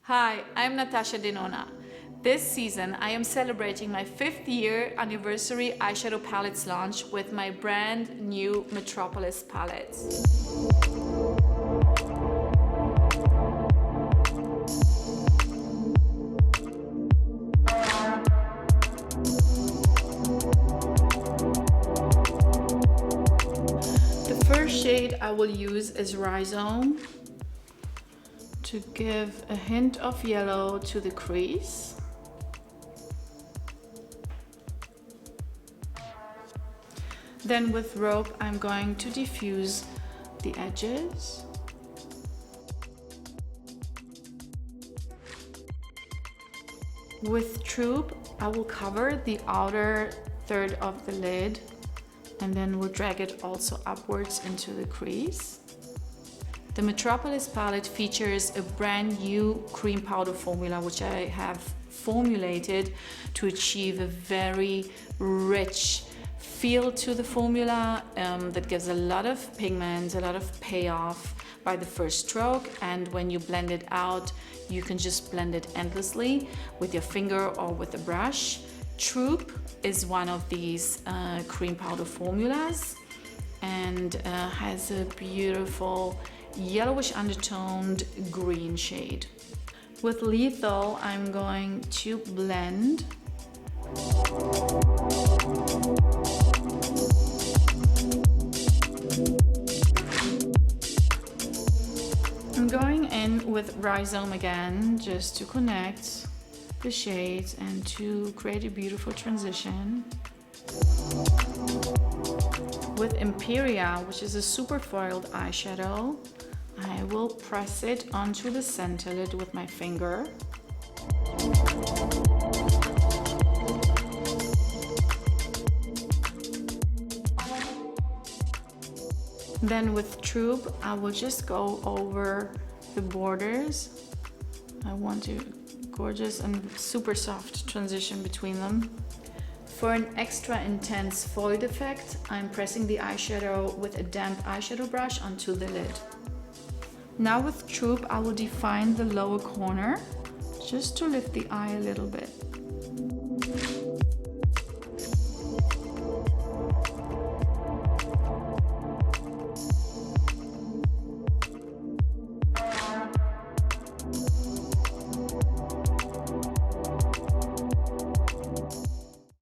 Hi, I'm Natasha Denona. This season, I am celebrating my 5th year anniversary eyeshadow palettes launch with my brand new Metropolis palettes. The first shade I will use is Rhizome to give a hint of yellow to the crease. Then with Rope, I'm going to diffuse the edges. With Troop, I will cover the outer third of the lid and then we'll drag it also upwards into the crease. The Metropolis palette features a brand new cream powder formula which I have formulated to achieve a very rich feel to the formula that gives a lot of pigment, a lot of payoff by the first stroke, and when you blend it out you can just blend it endlessly with your finger or with a brush. Troop is one of these cream powder formulas and has a beautiful yellowish undertoned green shade. With Lethal, I'm going to blend. I'm going in with Rhizome again just to connect the shades and to create a beautiful transition. With Imperia, which is a super foiled eyeshadow, I will press it onto the center lid with my finger. Then with Troop, I will just go over the borders. I want a gorgeous and super soft transition between them. For an extra intense foiled effect, I'm pressing the eyeshadow with a damp eyeshadow brush onto the lid. Now with Troop, I will define the lower corner just to lift the eye a little bit.